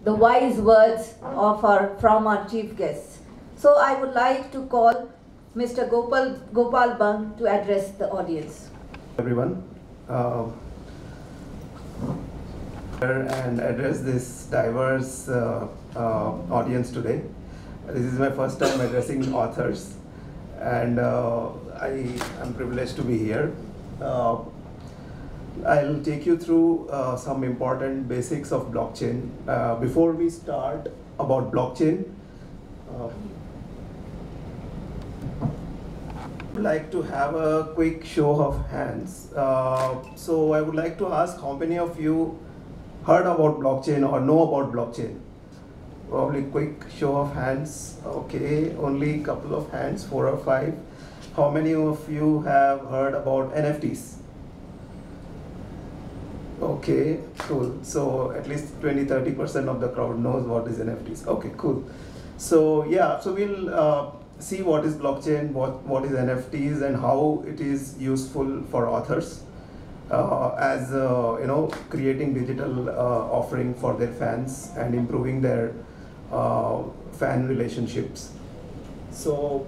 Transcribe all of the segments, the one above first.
the wise words from our chief guests. So I would like to call Mr. Gopal Bang to address the audience. Everyone, and address this diverse audience today. This is my first time addressing authors, and I am privileged to be here. I'll take you through some important basics of blockchain. Before we start about blockchain, I would like to have a quick show of hands. So I would like to ask how many of you heard about blockchain or know about blockchain? Probably quick show of hands. Okay, only a couple of hands, 4 or 5. How many of you have heard about NFTs? Okay, cool. So at least 20-30% of the crowd knows what is NFTs. Okay, cool. So yeah, so we'll see what is blockchain, what is NFTs, and how it is useful for authors as creating digital offering for their fans and improving their fan relationships. So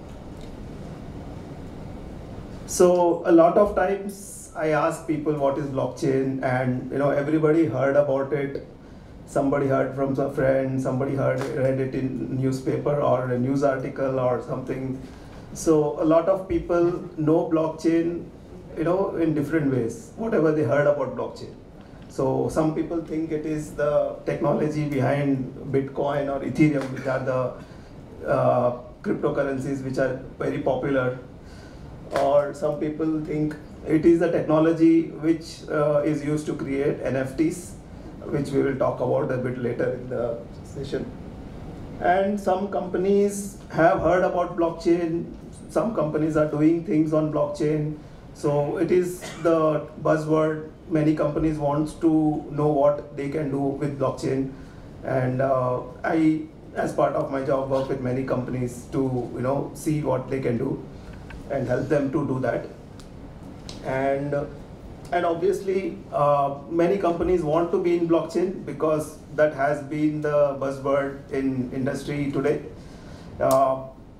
a lot of times I ask people what is blockchain, and everybody heard about it. Somebody heard from a friend, somebody read it in newspaper or a news article or something. So a lot of people know blockchain, in different ways, whatever they heard about blockchain. So some people think it is the technology behind Bitcoin or Ethereum, which are the cryptocurrencies which are very popular. Or some people think it is the technology which is used to create NFTs, which we will talk about a bit later in the session. And some companies have heard about blockchain. Some companies are doing things on blockchain. So it is the buzzword. Many companies want to know what they can do with blockchain. And I, as part of my job, work with many companies to see what they can do and help them to do that. And obviously, many companies want to be in blockchain because that has been the buzzword in industry today.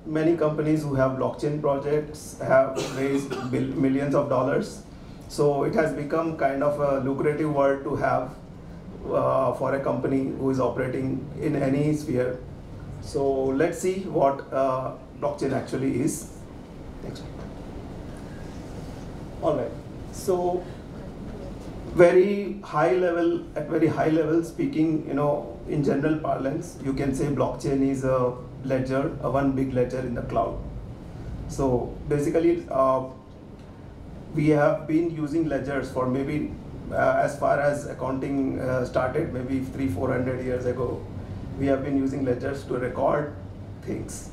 Many companies who have blockchain projects have raised millions of dollars. So it has become kind of a lucrative word to have for a company who is operating in any sphere. So let's see what blockchain actually is. Next. All right. So at very high level speaking, in general parlance, you can say blockchain is a ledger, one big ledger in the cloud. So basically, we have been using ledgers for maybe as far as accounting started, maybe 300-400 years ago. We have been using ledgers to record things.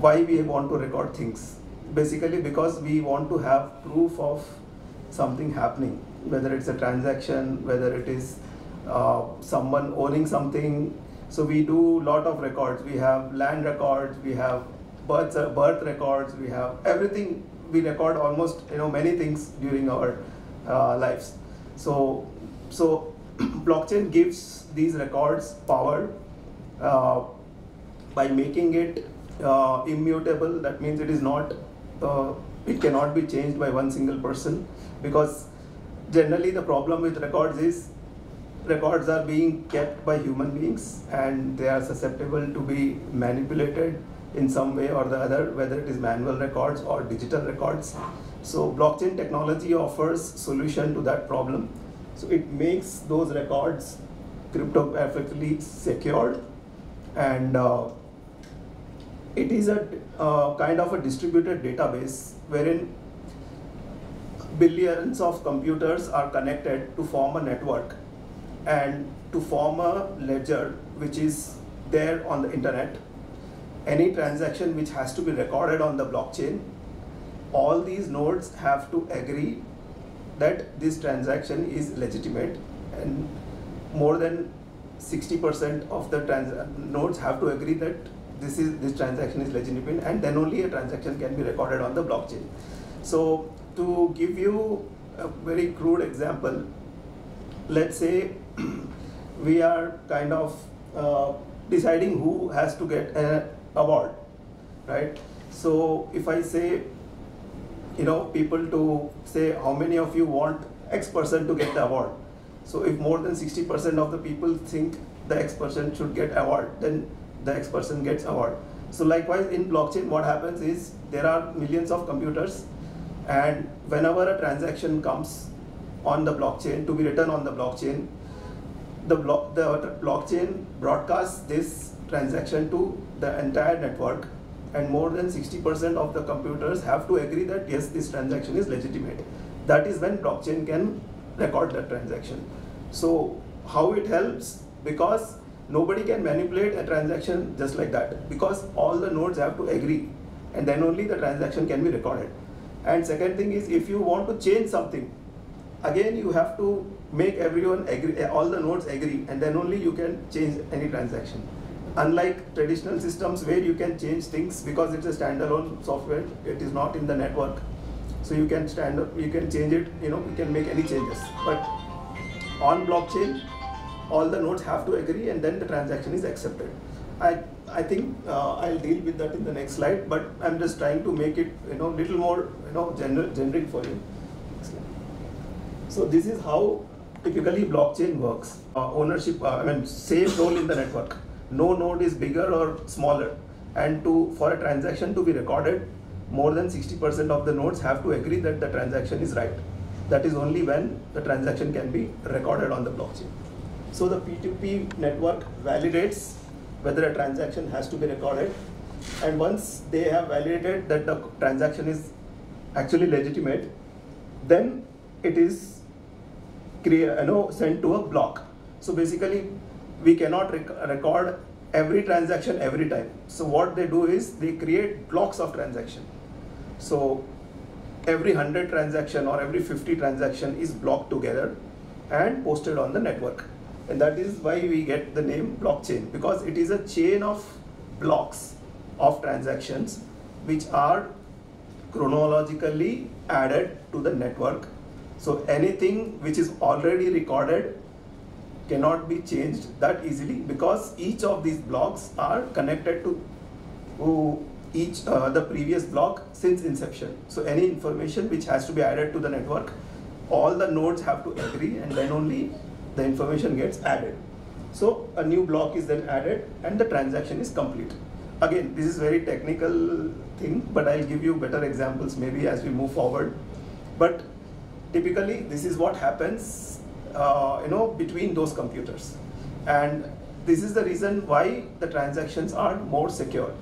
Why we want to record things? Basically because we want to have proof of something happening, whether it's a transaction, whether it is someone owning something. So we do a lot of records. We have land records, we have birth records, we have everything. We record almost many things during our lives. So blockchain gives these records power by making it immutable. That means it is not it cannot be changed by one single person, because generally the problem with records is records are being kept by human beings and they are susceptible to be manipulated in some way or the other, whether it is manual records or digital records. So blockchain technology offers solution to that problem. So it makes those records cryptographically secured, and it is a kind of a distributed database wherein billions of computers are connected to form a network and to form a ledger which is there on the internet. Any transaction which has to be recorded on the blockchain, all these nodes have to agree that this transaction is legitimate, and more than 60% of the nodes have to agree that this transaction is legitimate, and then only a transaction can be recorded on the blockchain. So to give you a very crude example, let's say we are kind of deciding who has to get an award, right? So if I say, people to say how many of you want X person to get the award. So if more than 60% of the people think the X person should get award, then the X person gets award. So likewise in blockchain, what happens is there are millions of computers, and whenever a transaction comes on the blockchain to be written on the blockchain, the blockchain broadcasts this transaction to the entire network, and more than 60% of the computers have to agree that yes, this transaction is legitimate. That is when blockchain can record that transaction. So how it helps? Because nobody can manipulate a transaction just like that, because all the nodes have to agree, and then only the transaction can be recorded. And second thing is, if you want to change something, again you have to make everyone agree, all the nodes agree, and then only you can change any transaction. Unlike traditional systems where you can change things because it's a standalone software, it is not in the network. So you can you can change it, you can make any changes. But on blockchain, all the nodes have to agree, and then the transaction is accepted. I think I'll deal with that in the next slide, but I'm just trying to make it little more generic for you. So this is how typically blockchain works. Ownership, same role in the network. No node is bigger or smaller, and for a transaction to be recorded, more than 60% of the nodes have to agree that the transaction is right. That is only when the transaction can be recorded on the blockchain. So the P2P network validates whether a transaction has to be recorded, and once they have validated that the transaction is actually legitimate, then it is sent to a block. So basically, we cannot record every transaction every time. So what they do is they create blocks of transaction. So every 100 transaction or every 50 transaction is blocked together and posted on the network. And that is why we get the name blockchain, because it is a chain of blocks of transactions which are chronologically added to the network. So anything which is already recorded cannot be changed that easily, because each of these blocks are connected to the previous block since inception. So any information which has to be added to the network, all the nodes have to agree, and then only the information gets added. So a new block is then added and the transaction is complete. Again, this is very technical thing, but I'll give you better examples maybe as we move forward. But typically this is what happens between those computers, and this is the reason why the transactions are more secure.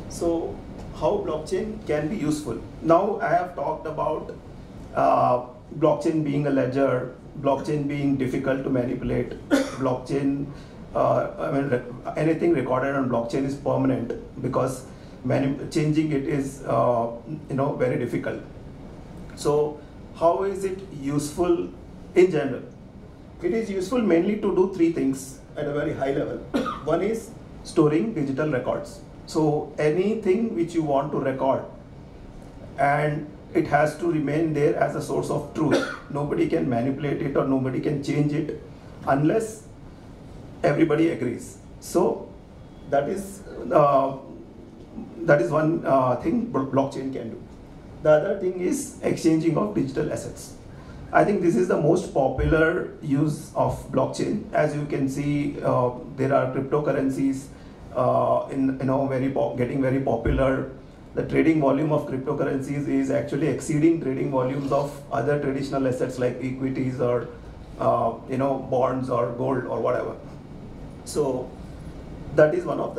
So how blockchain can be useful? Now I have talked about blockchain being a ledger, blockchain being difficult to manipulate, blockchain, anything recorded on blockchain is permanent, because changing it is very difficult. So how is it useful in general? It is useful mainly to do three things at a very high level. One is storing digital records. So anything which you want to record, and it has to remain there as a source of truth. Nobody can manipulate it or nobody can change it unless everybody agrees. So that is one thing blockchain can do. The other thing is exchanging of digital assets. I think this is the most popular use of blockchain. As you can see, there are cryptocurrencies getting very popular. The trading volume of cryptocurrencies is actually exceeding trading volumes of other traditional assets like equities or bonds or gold or whatever. So that is one of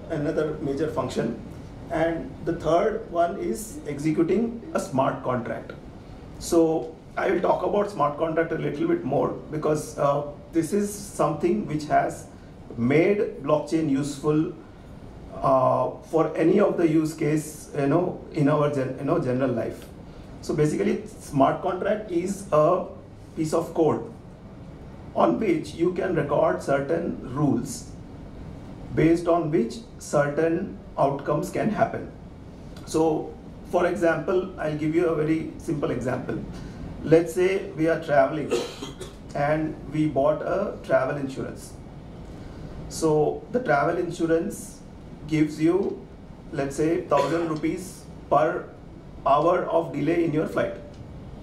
another major function. And the third one is executing a smart contract. So I will talk about smart contract a little bit more, because this is something which has made blockchain useful for any of the use case in our general life. So basically, smart contract is a piece of code on which you can record certain rules based on which certain outcomes can happen. So for example, I'll give you a very simple example. Let's say we are traveling and we bought a travel insurance. So the travel insurance gives you, let's say, 1,000 rupees per hour of delay in your flight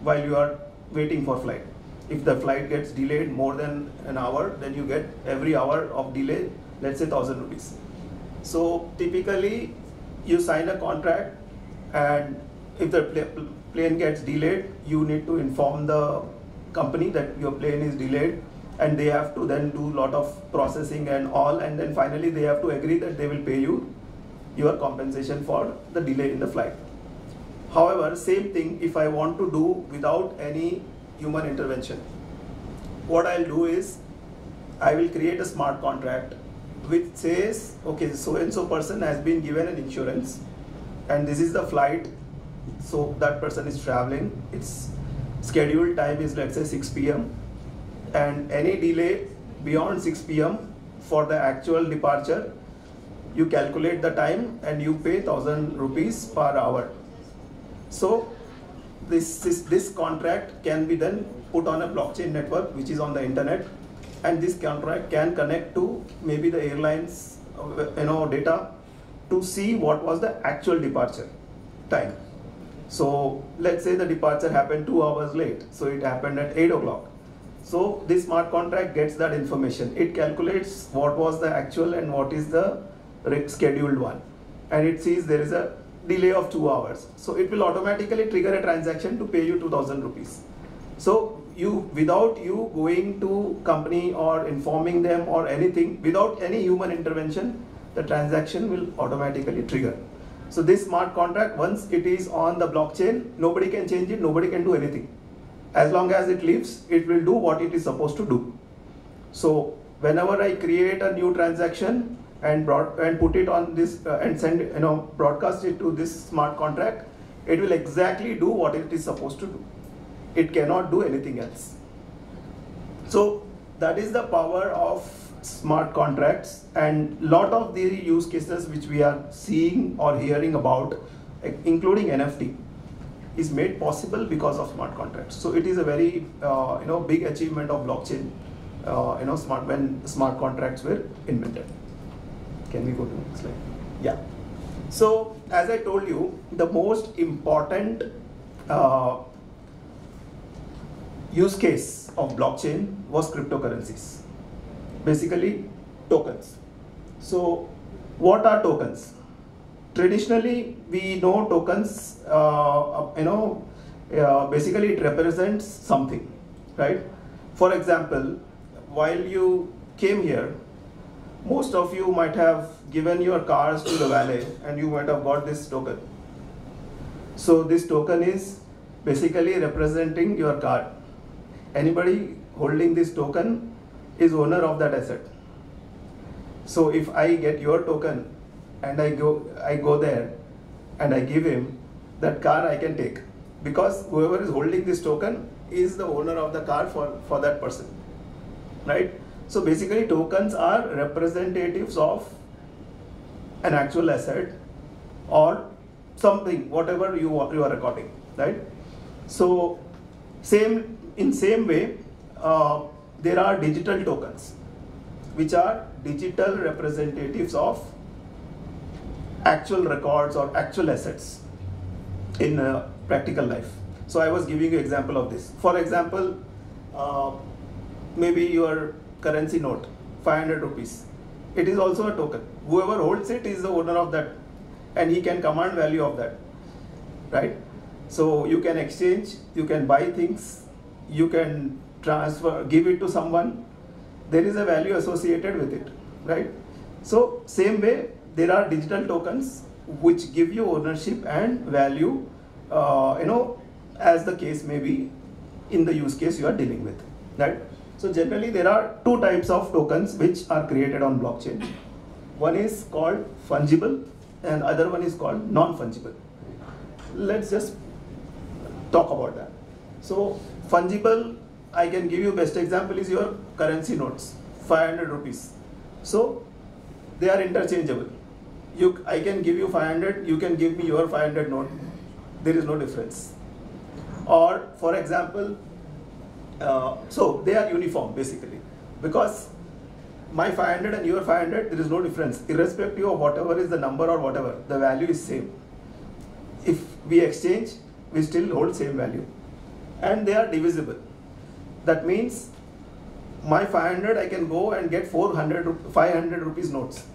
while you are waiting for flight. If the flight gets delayed more than an hour, then you get every hour of delay, let's say 1,000 rupees. So typically you sign a contract, and if the plane gets delayed, you need to inform the company that your plane is delayed, and they have to then do a lot of processing and all, and then finally they have to agree that they will pay you your compensation for the delay in the flight. However, same thing if I want to do without any human intervention, what I'll do is I will create a smart contract which says, okay, so and so person has been given an insurance, and this is the flight, so that person is traveling, its scheduled time is, let's say, 6 p.m. and any delay beyond 6 p.m. for the actual departure, you calculate the time and you pay 1,000 rupees per hour. So this contract can be then put on a blockchain network which is on the internet, and this contract can connect to maybe the airlines data to see what was the actual departure time. So let's say the departure happened 2 hours late, so it happened at 8 o'clock. So this smart contract gets that information. It calculates what was the actual and what is the scheduled one, and it sees there is a delay of 2 hours. So it will automatically trigger a transaction to pay you 2,000 rupees. So without you going to company or informing them or anything, without any human intervention, the transaction will automatically trigger. So this smart contract, once it is on the blockchain, nobody can change it, nobody can do anything. As long as it lives, it will do what it is supposed to do. So whenever I create a new transaction and put it on this and send, broadcast it to this smart contract, it will exactly do what it is supposed to do. It cannot do anything else. So that is the power of smart contracts, and lot of the use cases which we are seeing or hearing about, including NFT, is made possible because of smart contracts. So it is a very big achievement of blockchain, when smart contracts were invented. Can we go to the next slide? Yeah. So as I told you, the most important use case of blockchain was cryptocurrencies, basically tokens. So what are tokens? Traditionally, we know tokens, basically it represents something, right? For example, while you came here, most of you might have given your cars to the valet and you might have got this token. So this token is basically representing your car. Anybody holding this token is owner of that asset. So if I get your token and I go there and I give him that car, I can take, because whoever is holding this token is the owner of the car for that person, right? So basically tokens are representatives of an actual asset or something, whatever you are recording, right? So in same way, there are digital tokens, which are digital representatives of actual records or actual assets in practical life. So I was giving you example of this. For example, maybe your currency note, 500 rupees. It is also a token. Whoever holds it is the owner of that, and he can command value of that, right? So you can exchange, you can buy things, you can transfer, give it to someone. There is a value associated with it, right? So same way, there are digital tokens which give you ownership and value, as the case may be in the use case you are dealing with, right? So generally there are two types of tokens which are created on blockchain. One is called fungible and other one is called non-fungible. Let's just talk about that. So fungible, I can give you best example is your currency notes, 500 rupees. So they are interchangeable. I can give you 500, you can give me your 500 note. There is no difference. Or for example, So they are uniform basically, because my 500 and your 500, there is no difference. Irrespective of whatever is the number or whatever, the value is same. If we exchange, we still hold same value. And they are divisible. That means my 500, I can go and get 500 rupees notes.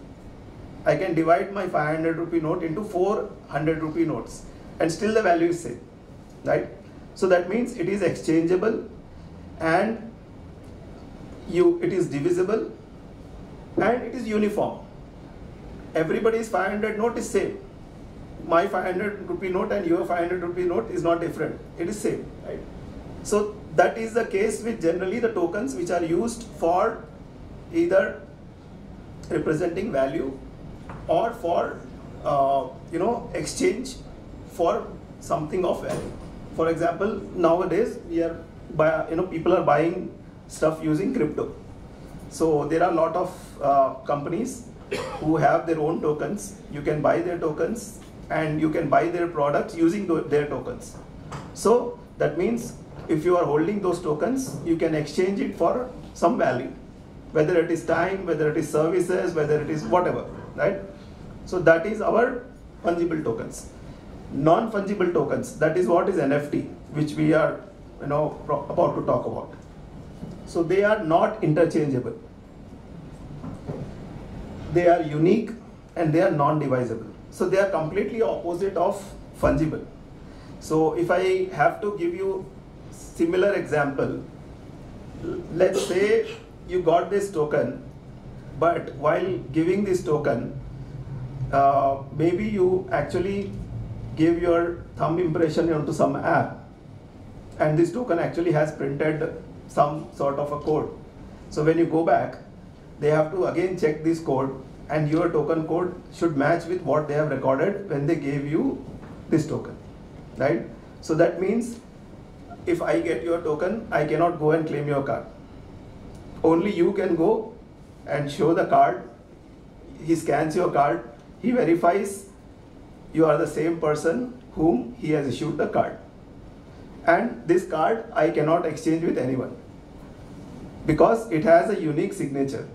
I can divide my 500 rupee note into 400 rupee notes, and still the value is same, right? So that means it is exchangeable, and it is divisible, and it is uniform. Everybody's 500 note is same. My 500 rupee note and your 500 rupee note is not different. It is same, right? So that is the case with generally the tokens which are used for either representing value or for exchange for something of value. For example, nowadays people are buying stuff using crypto. So there are a lot of companies who have their own tokens. You can buy their tokens and you can buy their products using their tokens. So that means if you are holding those tokens, you can exchange it for some value, whether it is time, whether it is services, whether it is whatever, right? So that is our fungible tokens. Non-fungible tokens, that is what is NFT, which we are about to talk about. So they are not interchangeable. They are unique and they are non-divisible. So they are completely opposite of fungible. So if I have to give you similar example, let's say you got this token, but while giving this token, maybe you actually gave your thumb impression onto some app, and this token actually has printed some sort of a code. So when you go back, they have to again check this code, and your token code should match with what they have recorded when they gave you this token, right? So that means if I get your token, I cannot go and claim your card. Only you can go and show the card. He scans your card, he verifies you are the same person whom he has issued the card. And this card I cannot exchange with anyone, because it has a unique signature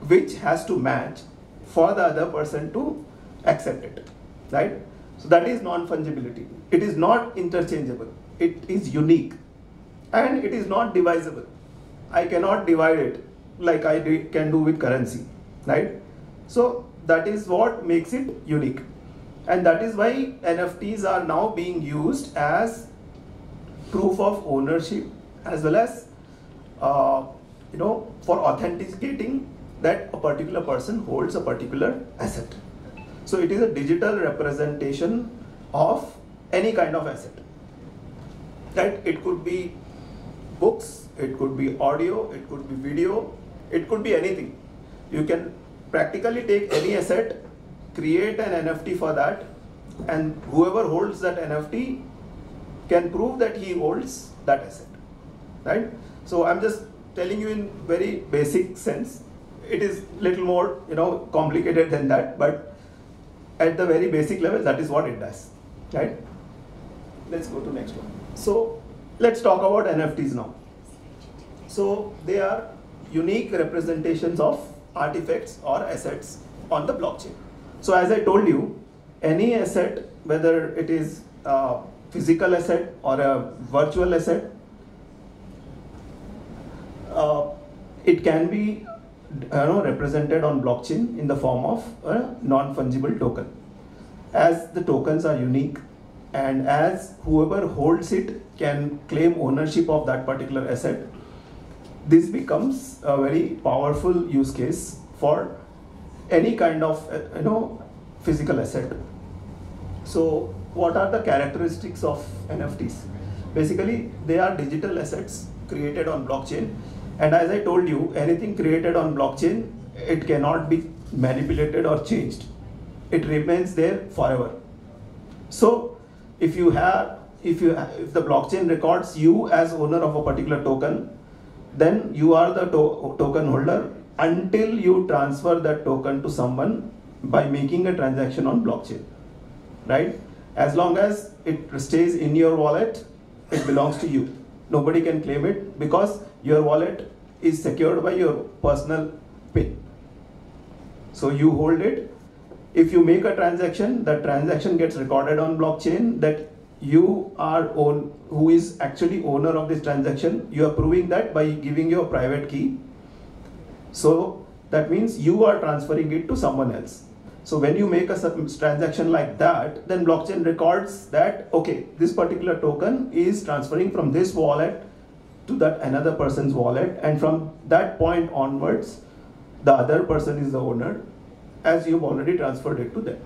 which has to match for the other person to accept it, right? So that is non-fungibility. It is not interchangeable. It is unique, and it is not divisible. I cannot divide it like I can do with currency, right? So that is what makes it unique, and that is why NFTs are now being used as proof of ownership, as well as for authenticating that a particular person holds a particular asset. So it is a digital representation of any kind of asset. Right? It could be books, it could be audio, it could be video, it could be anything. You can practically take any asset, create an NFT for that, and whoever holds that NFT can prove that he holds that asset, right? So I'm just telling you in very basic sense. It is little more complicated than that, but at the very basic level, that is what it does, right? Let's go to next one. So let's talk about NFTs now. So they are unique representations of artifacts or assets on the blockchain. So as I told you, any asset, whether it is a physical asset or a virtual asset, it can be represented on blockchain in the form of a non-fungible token. As the tokens are unique, and as whoever holds it can claim ownership of that particular asset, this becomes a very powerful use case for any kind of physical asset. So what are the characteristics of NFTs? Basically, they are digital assets created on blockchain, and as I told you, anything created on blockchain, it cannot be manipulated or changed. It remains there forever. So if the blockchain records you as owner of a particular token, then you are the token holder until you transfer that token to someone by making a transaction on blockchain, right? As long as it stays in your wallet, it belongs to you. Nobody can claim it because your wallet is secured by your personal PIN. So you hold it. If you make a transaction, the transaction gets recorded on blockchain that you are who is actually owner of this transaction. You are proving that by giving your private key. So that means you are transferring it to someone else. So when you make a transaction like that, then blockchain records that, okay, this particular token is transferring from this wallet to that another person's wallet, and from that point onwards, the other person is the owner, as you've already transferred it to them,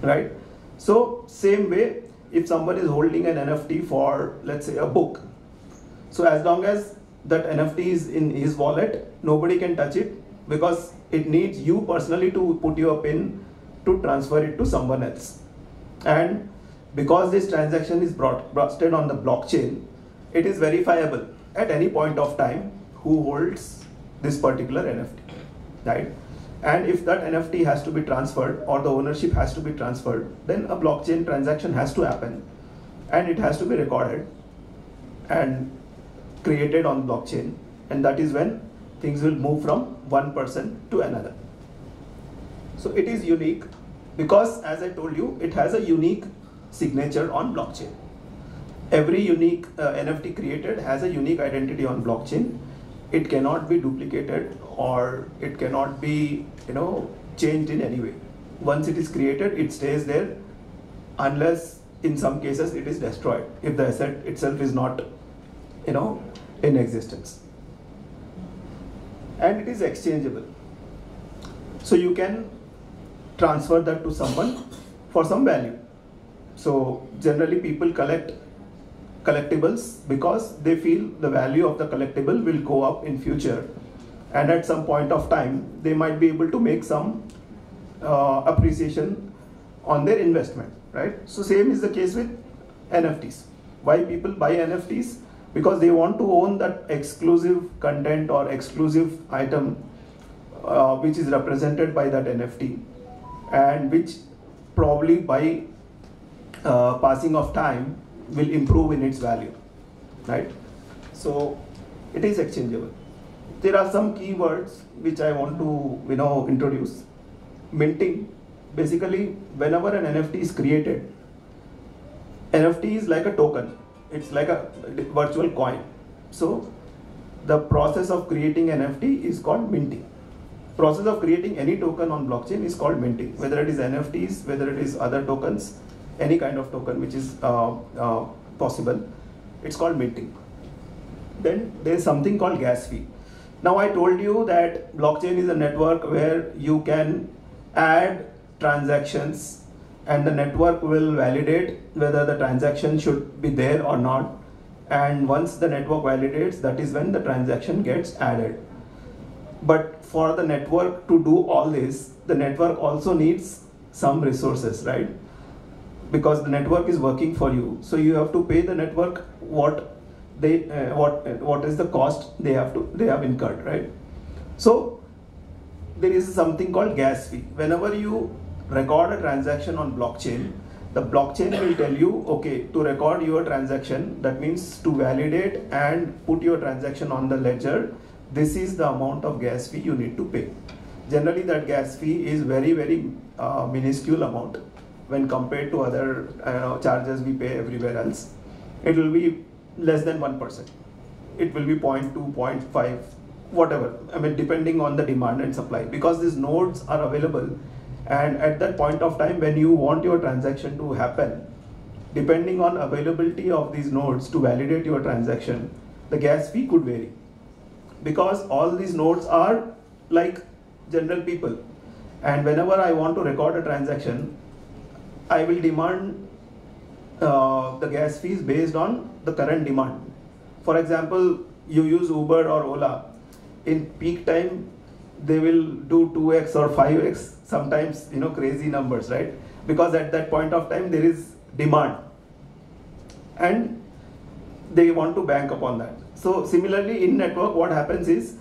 right? So same way, if someone is holding an NFT for, let's say, a book, so as long as that NFT is in his wallet, nobody can touch it because it needs you personally to put your PIN to transfer it to someone else. And because this transaction is trusted on the blockchain, it is verifiable at any point of time who holds this particular NFT, right? And if that NFT has to be transferred or the ownership has to be transferred, then a blockchain transaction has to happen and it has to be recorded and created on blockchain, and that is when things will move from one person to another. So it is unique because, as I told you, it has a unique signature on blockchain. Every unique NFT created has a unique identity on blockchain. It cannot be duplicated or it cannot be, changed in any way. Once it is created, it stays there unless in some cases it is destroyed if the asset itself is not, in existence. And it is exchangeable. So you can transfer that to someone for some value. So generally people collect collectibles because they feel the value of the collectible will go up in future, and at some point of time they might be able to make some appreciation on their investment, right? So same is the case with NFTs. Why people buy NFTs? Because they want to own that exclusive content or exclusive item which is represented by that NFT, and which probably by passing of time will improve in its value, right? So it is exchangeable. There are some keywords which I want to introduce. Minting. Basically, whenever an NFT is created, NFT is like a token. It's like a virtual coin. So the process of creating NFT is called minting. Process of creating any token on blockchain is called minting. Whether it is NFTs, whether it is other tokens, any kind of token which is possible, it's called minting. Then there's something called gas fee. Now I told you that blockchain is a network where you can add transactions and the network will validate whether the transaction should be there or not. And once the network validates, that is when the transaction gets added. But for the network to do all this, the network also needs some resources, right? Because the network is working for you, so you have to pay the network what is the cost they have incurred, right? So there is something called gas fee. Whenever you record a transaction on blockchain, the blockchain will tell you, okay, to record your transaction, that means to validate and put your transaction on the ledger, this is the amount of gas fee you need to pay. Generally that gas fee is very, very minuscule amount when compared to other charges we pay everywhere else. It will be less than 1%. It will be 0.2, 0.5, whatever. I mean, depending on the demand and supply, because these nodes are available. And at that point of time, when you want your transaction to happen, depending on availability of these nodes to validate your transaction, the gas fee could vary. Because all these nodes are like general people. And whenever I want to record a transaction, I will demand the gas fees based on the current demand. For example, you use Uber or Ola. In peak time, they will do 2x or 5x, sometimes crazy numbers, right? Because at that point of time there is demand and they want to bank upon that. So similarly in network, what happens is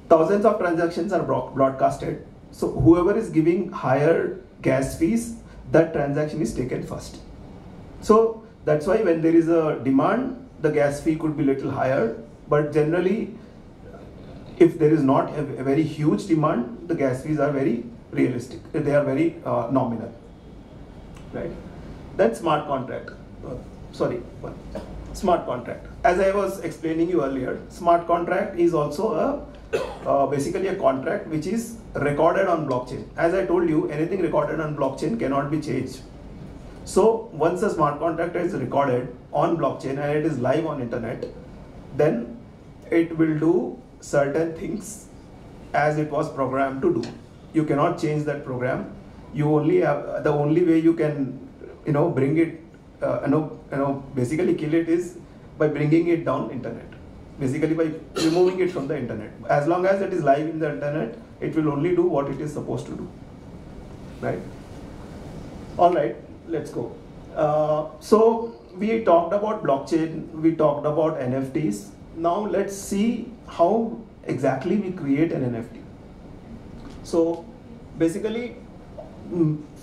thousands of transactions are broadcasted. So whoever is giving higher gas fees, that transaction is taken first. So that's why when there is a demand, the gas fee could be little higher, but generally, if there is not a very huge demand, the gas fees are very realistic. They are very nominal, right? Then smart contract. Smart contract. As I was explaining you earlier, smart contract is also basically a contract which is recorded on blockchain. As I told you, anything recorded on blockchain cannot be changed. So once a smart contract is recorded on blockchain and it is live on internet, then it will do certain things as it was programmed to do. You cannot change that program. You only have, the only way you can bring it basically kill it is by bringing it down internet, basically by removing it from the internet. As long as it is live in the internet, it will only do what it is supposed to do, right? All right, let's go. So we talked about blockchain, we talked about NFTs. Now let's see how exactly we create an NFT. So basically,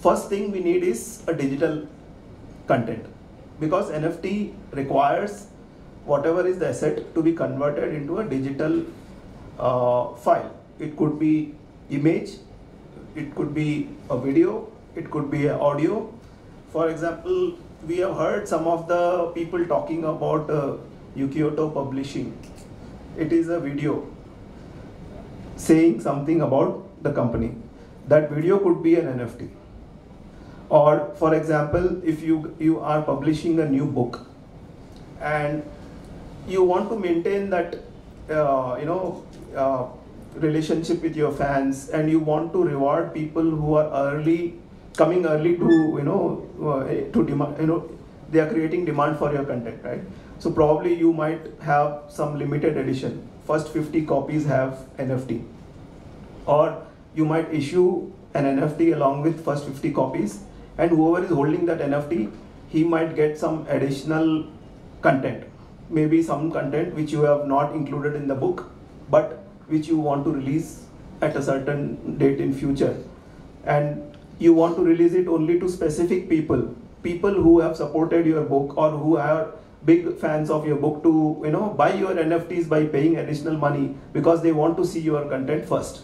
first thing we need is a digital content, because NFT requires whatever is the asset to be converted into a digital file. It could be image, it could be a video, it could be an audio. For example, we have heard some of the people talking about Yukioto publishing. It is a video saying something about the company. That video could be an NFT. Or for example, if you are publishing a new book and you want to maintain that relationship with your fans, and you want to reward people who are coming early to demand, they are creating demand for your content, right? So probably you might have some limited edition. First 50 copies have NFT. Or you might issue an NFT along with first 50 copies, and whoever is holding that NFT, he might get some additional content. Maybe some content which you have not included in the book, but which you want to release at a certain date in future. And you want to release it only to specific people who have supported your book or who are big fans of your book to buy your NFTs by paying additional money because they want to see your content first,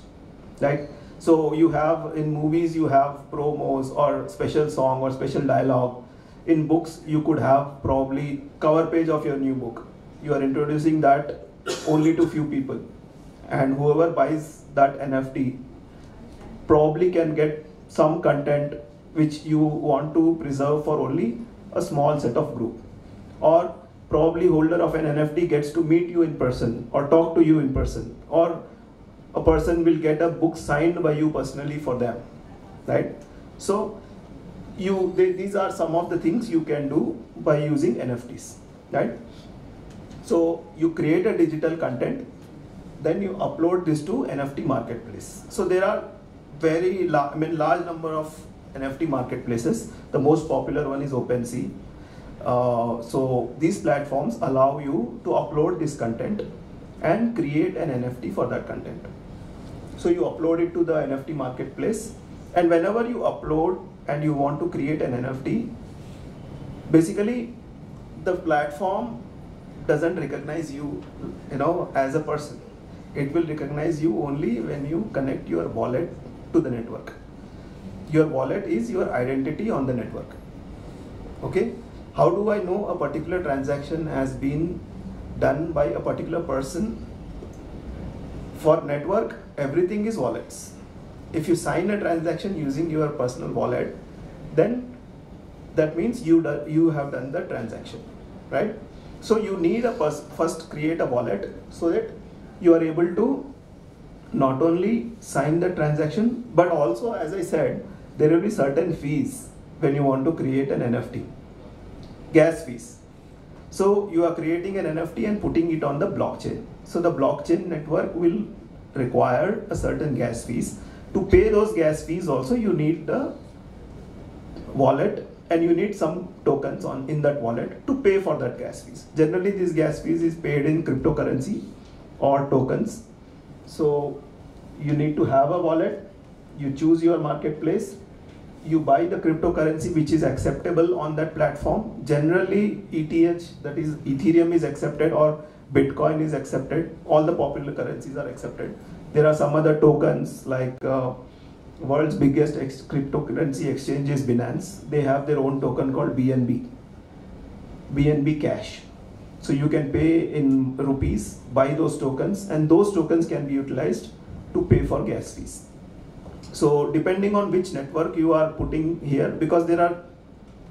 right? So you have, in movies you have promos or special song or special dialogue. In books you could have probably cover page of your new book. You are introducing that only to few people, and whoever buys that NFT probably can get some content which you want to preserve for only a small set of group. Or probably holder of an NFT gets to meet you in person or talk to you in person, or a person will get a book signed by you personally for them, right? So these are some of the things you can do by using NFTs, right? So you create a digital content, then you upload this to NFT marketplace. So there are large number of NFT marketplaces. The most popular one is OpenSea. So these platforms allow you to upload this content and create an NFT for that content. So you upload it to the NFT marketplace, and whenever you upload and you want to create an NFT, basically the platform doesn't recognize you, as a person. It will recognize you only when you connect your wallet to the network. Your wallet is your identity on the network. Okay? How do I know a particular transaction has been done by a particular person? For network, everything is wallets. If you sign a transaction using your personal wallet, then that means you have done the transaction, right? So you need first create a wallet so that you are able to not only sign the transaction, but also, as I said, there will be certain fees when you want to create an NFT. Gas fees. So you are creating an NFT and putting it on the blockchain. So the blockchain network will require a certain gas fees. To pay those gas fees also, you need the wallet, and you need some tokens in that wallet to pay for that gas fees. Generally, this gas fees is paid in cryptocurrency or tokens. So you need to have a wallet, you choose your marketplace, you buy the cryptocurrency which is acceptable on that platform. Generally, ETH, that is Ethereum, is accepted, or Bitcoin is accepted. All the popular currencies are accepted. There are some other tokens like world's biggest cryptocurrency exchange is Binance. They have their own token called BNB Cash. So you can pay in rupees, buy those tokens, and those tokens can be utilized to pay for gas fees. So depending on which network you are putting here, because there are a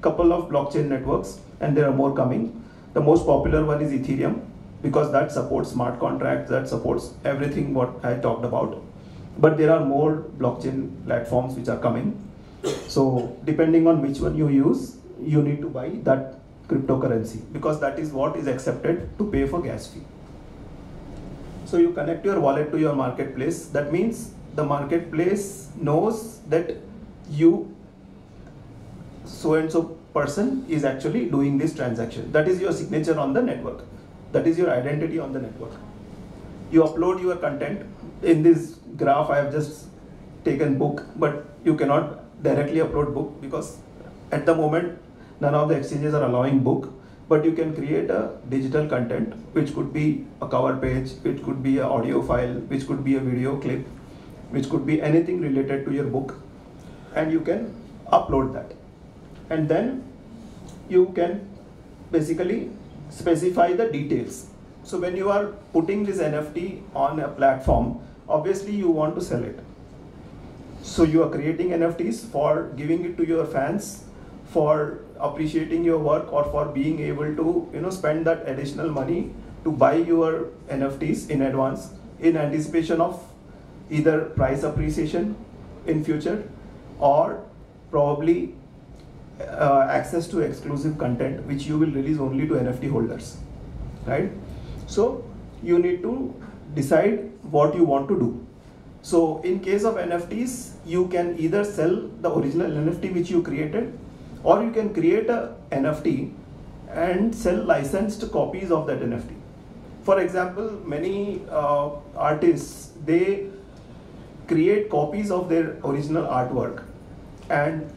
couple of blockchain networks and there are more coming. The most popular one is Ethereum, because that supports smart contracts, that supports everything what I talked about. But there are more blockchain platforms which are coming. So depending on which one you use, you need to buy that cryptocurrency, because that is what is accepted to pay for gas fee. So you connect your wallet to your marketplace. That means the marketplace knows that you, so and so person, is actually doing this transaction. That is your signature on the network. That is your identity on the network. You upload your content. In this graph, I have just taken book, but you cannot directly upload book, because at the moment none of the exchanges are allowing book. But you can create a digital content, which could be a cover page, which could be an audio file, which could be a video clip, which could be anything related to your book, and you can upload that. And then you can basically specify the details. So when you are putting this NFT on a platform, obviously you want to sell it. So you are creating NFTs for giving it to your fans, for appreciating your work, or for being able to spend that additional money to buy your NFTs in advance, in anticipation of either price appreciation in future, or probably access to exclusive content which you will release only to NFT holders, right? So you need to decide what you want to do. So in case of NFTs, you can either sell the original NFT which you created, or you can create a NFT and sell licensed copies of that NFT. For example, many artists, they create copies of their original artwork, and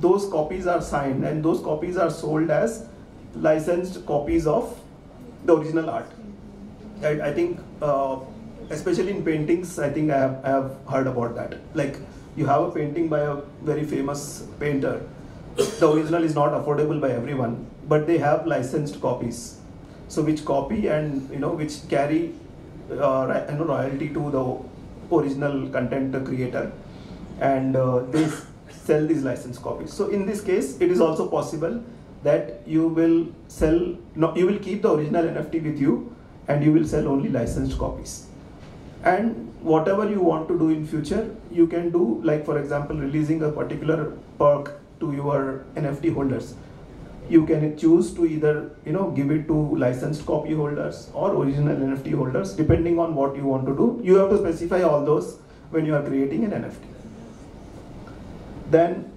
those copies are signed, and those copies are sold as licensed copies of the original art. I think especially in paintings, I think I have heard about that. Like, you have a painting by a very famous painter, the original is not affordable by everyone, but they have licensed copies, so which copy and which carry royalty to the original content creator, and they sell these licensed copies. So in this case, it is also possible that you will sell, you will keep the original NFT with you, and you will sell only licensed copies. And whatever you want to do in future, you can do, like for example, releasing a particular perk to your NFT holders. You can choose to either give it to licensed copy holders or original NFT holders, depending on what you want to do. You have to specify all those when you are creating an NFT. Then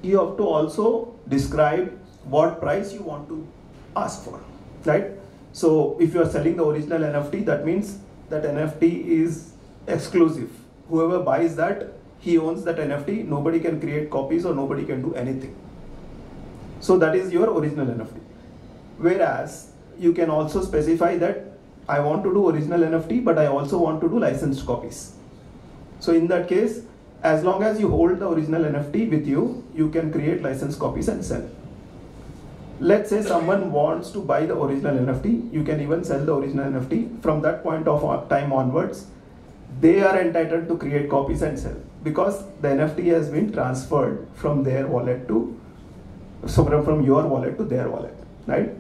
you have to also describe what price you want to ask for, right? So if you are selling the original NFT, that means that NFT is exclusive. Whoever buys that, he owns that NFT. Nobody can create copies, or nobody can do anything. So that is your original NFT. Whereas you can also specify that I want to do original NFT, but I also want to do licensed copies. So in that case, as long as you hold the original NFT with you, you can create licensed copies and sell. Let's say someone wants to buy the original NFT, you can even sell the original NFT. From that point of time onwards, they are entitled to create copies and sell, because the NFT has been transferred from their wallet to, from your wallet to their wallet, right?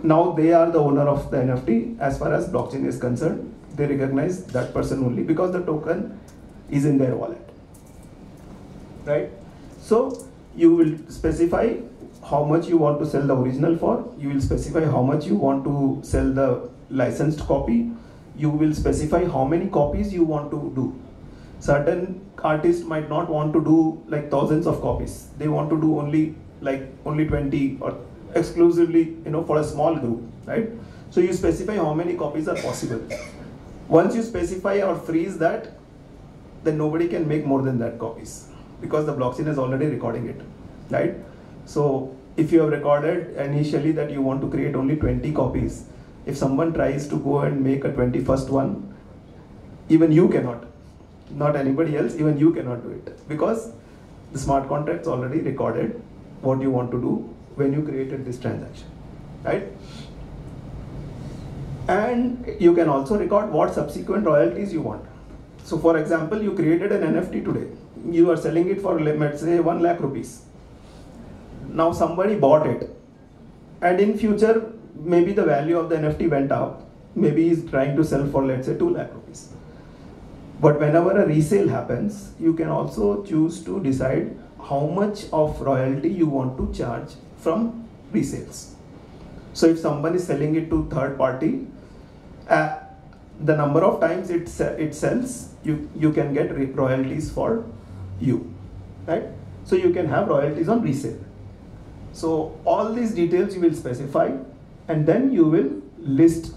Now they are the owner of the NFT. As far as blockchain is concerned, they recognize that person only because the token is in their wallet, right? So you will specify how much you want to sell the original for, you will specify how much you want to sell the licensed copy, you will specify how many copies you want to do. Certain artists might not want to do like thousands of copies. They want to do only 20 or exclusively for a small group, right? So you specify how many copies are possible. Once you specify or freeze that, then nobody can make more than that copies. because the blockchain is already recording it, right? So if you have recorded initially that you want to create only 20 copies, if someone tries to go and make a 21st one, even you cannot, not anybody else, even you cannot do it, because the smart contract's already recorded what you want to do when you created this transaction, right? And you can also record what subsequent royalties you want. So for example, you created an NFT today. You are selling it for, let's say, 1 lakh rupees. Now somebody bought it. And in future, maybe the value of the NFT went up. Maybe he's trying to sell for, let's say, 2 lakh rupees. But whenever a resale happens, you can also choose to decide how much of royalty you want to charge from resales. So if someone is selling it to third party, the number of times it sells, you can get royalties for you, right? So you can have royalties on resale. So all these details you will specify, and then you will list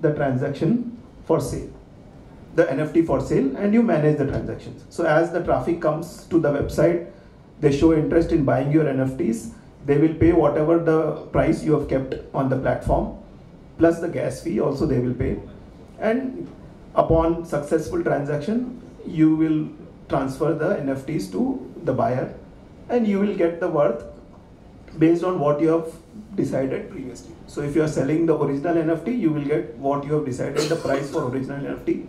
the transaction for sale, the NFT for sale, and you manage the transactions. So as the traffic comes to the website, they show interest in buying your NFTs, they will pay whatever the price you have kept on the platform, plus the gas fee also they will pay. And upon successful transaction, you will transfer the NFTs to the buyer, and you will get the worth based on what you have decided previously. So if you are selling the original NFT, you will get what you have decided the price for original NFT.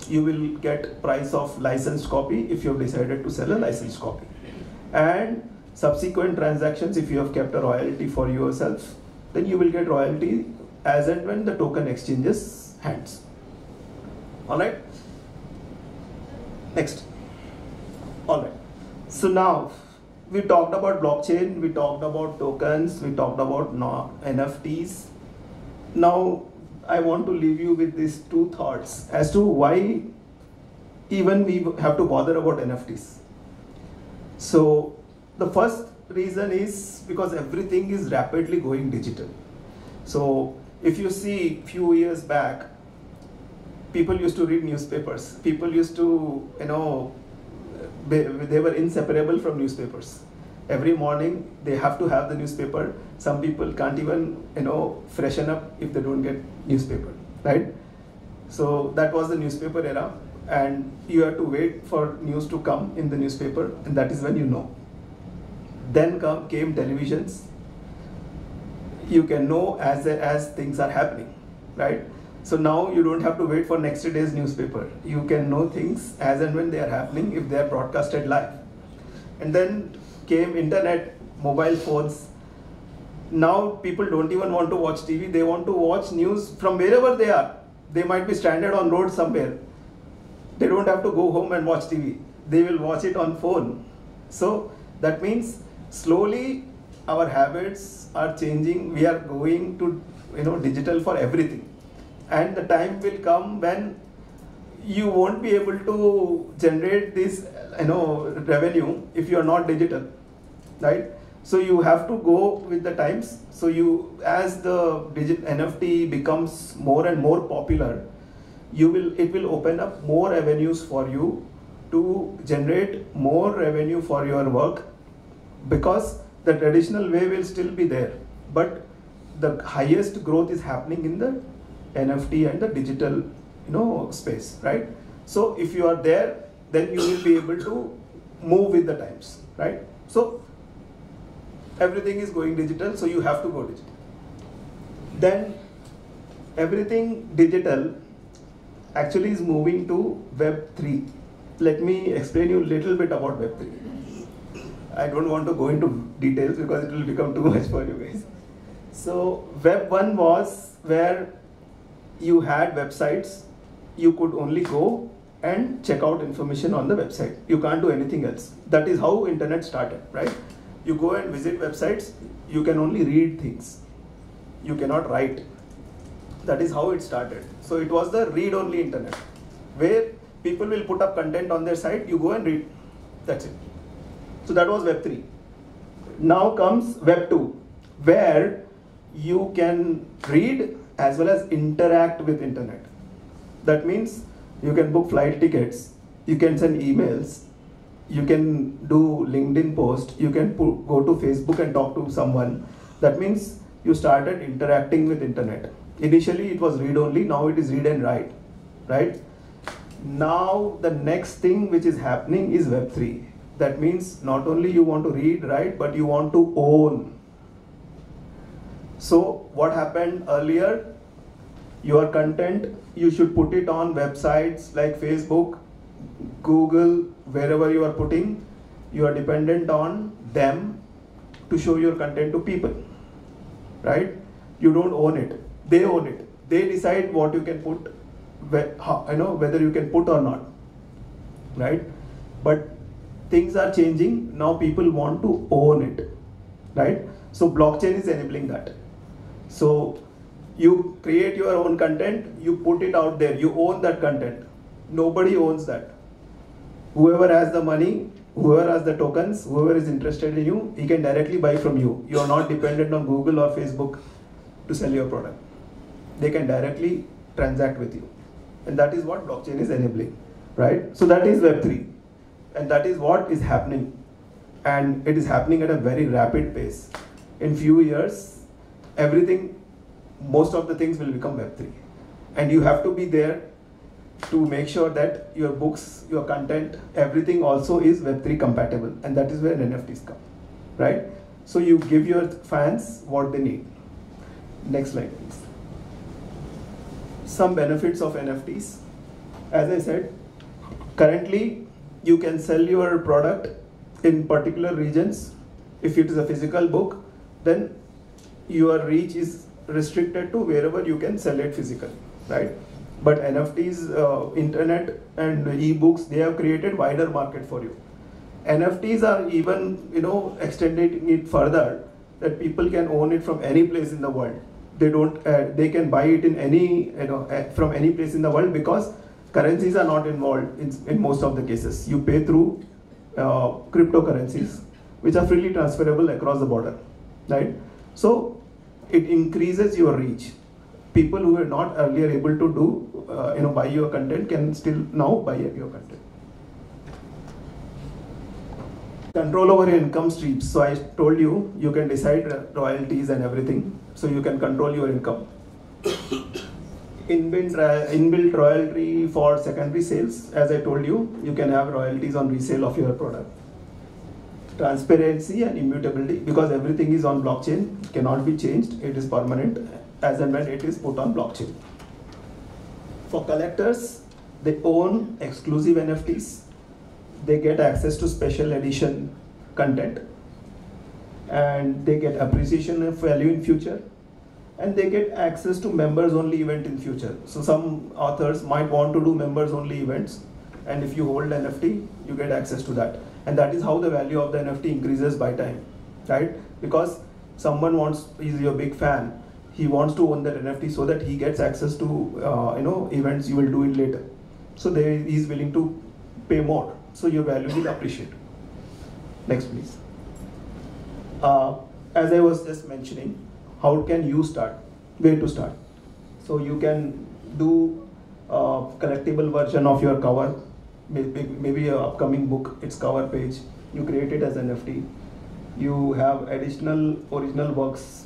You will get price of licensed copy if you have decided to sell a licensed copy. And subsequent transactions, if you have kept a royalty for yourself, then you will get royalty as and when the token exchanges hands. All right. Next. All right. So now we talked about blockchain, we talked about tokens, we talked about NFTs. Now I want to leave you with these two thoughts as to why even we have to bother about NFTs. So the first reason is because everything is rapidly going digital. So if you see few years back, people used to read newspapers. People used to, they were inseparable from newspapers. Every morning they have to have the newspaper. Some people can't even, freshen up if they don't get newspaper, right? So that was the newspaper era, and you have to wait for news to come in the newspaper, and that is when you know. Then came televisions. You can know as things are happening, right? So now you don't have to wait for next day's newspaper. You can know things as and when they are happening if they are broadcasted live. And then came internet, mobile phones. Now people don't even want to watch TV. They want to watch news from wherever they are. They might be stranded on road somewhere. They don't have to go home and watch TV. They will watch it on phone. So that means slowly our habits are changing. We are going to digital for everything. And the time will come when you won't be able to generate this revenue if you are not digital, right? So you have to go with the times. So as the digital NFT becomes more and more popular, it will open up more avenues for you to generate more revenue for your work, because the traditional way will still be there, but the highest growth is happening in the NFT and the digital space, right? So if you are there, then you will be able to move with the times, right? So everything is going digital, so you have to go digital. Then everything digital actually is moving to Web 3. Let me explain you a little bit about Web 3. I don't want to go into details because it will become too much for you guys. So Web 1 was where you had websites, you could only go and check out information on the website. You can't do anything else. That is how internet started, right? You go and visit websites, you can only read things. You cannot write. That is how it started. So it was the read-only internet, where people will put up content on their site, you go and read. That's it. So that was Web 3. Now comes Web 2, where you can read as well as interact with internet. That means you can book flight tickets, you can send emails, you can do LinkedIn post, you can go to Facebook and talk to someone. That means you started interacting with internet. Initially it was read only, now it is read and write, right? Now the next thing which is happening is Web3. That means not only you want to read, write, but you want to own. So what happened earlier, your content, you should put it on websites like Facebook, Google, wherever you are putting, you are dependent on them to show your content to people, right? You don't own it, they own it. They decide what you can put, whether you can put or not, right? But things are changing, now people want to own it, right? So blockchain is enabling that. So you create your own content, you put it out there, you own that content. Nobody owns that. Whoever has the money, whoever has the tokens, whoever is interested in you, he can directly buy from you. You are not dependent on Google or Facebook to sell your product. They can directly transact with you. And that is what blockchain is enabling, right? So that is Web3. And that is what is happening. And it is happening at a very rapid pace. In few years, everything, most of the things will become Web3. And you have to be there to make sure that your books, your content, everything also is Web3 compatible. And that is where NFTs come, right? So you give your fans what they need. Next slide, please. Some benefits of NFTs. As I said, currently you can sell your product in particular regions. If it is a physical book, then your reach is restricted to wherever you can sell it physically, right? But NFTs, internet and ebooks, they have created wider market for you. NFTs are even, extending it further, that people can own it from any place in the world. They can buy it in any, from any place in the world, because currencies are not involved in most of the cases. You pay through cryptocurrencies, which are freely transferable across the border, right? So it increases your reach. People who were not earlier able to do, buy your content can still now buy your content. Control over your income streams. So I told you, you can decide royalties and everything. So you can control your income. Inbuilt royalty for secondary sales. As I told you, you can have royalties on resale of your product. Transparency and immutability, because everything is on blockchain, cannot be changed. It is permanent as and when it is put on blockchain. For collectors, they own exclusive NFTs. They get access to special edition content, and they get appreciation of value in future, and they get access to members only event in future. So some authors might want to do members only events, and if you hold NFT, you get access to that. And that is how the value of the NFT increases by time, right? Because someone is your big fan, he wants to own that NFT so that he gets access to events you will do it later. So he is willing to pay more. So your value will appreciate. Next, please. As I was just mentioning, how can you start? Where to start? So you can do a collectible version of your cover, maybe your upcoming book, its cover page. You create it as NFT. You have additional original works,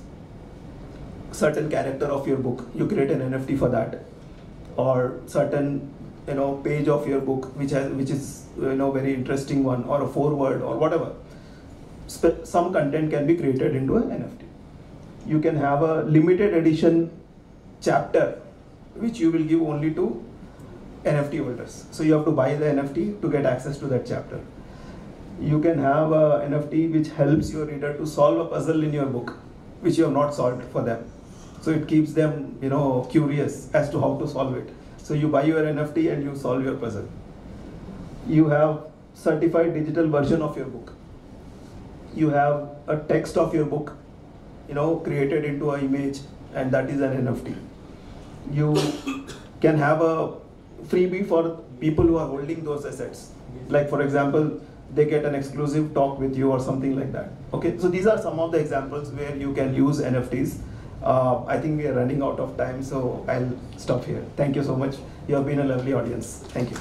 certain character of your book. You create an NFT for that, or certain page of your book which is very interesting one, or a foreword or whatever. Some content can be created into an NFT. You can have a limited edition chapter which you will give only to NFT holders. So you have to buy the NFT to get access to that chapter. You can have a NFT which helps your reader to solve a puzzle in your book which you have not solved for them. So it keeps them curious as to how to solve it. So you buy your NFT and you solve your puzzle. You have certified digital version of your book. You have a text of your book, created into an image, and that is an NFT. You can have a freebie for people who are holding those assets. Like for example, they get an exclusive talk with you or something like that. Okay, so these are some of the examples where you can use NFTs. I think we are running out of time, so I'll stop here. Thank you so much. You have been a lovely audience. Thank you.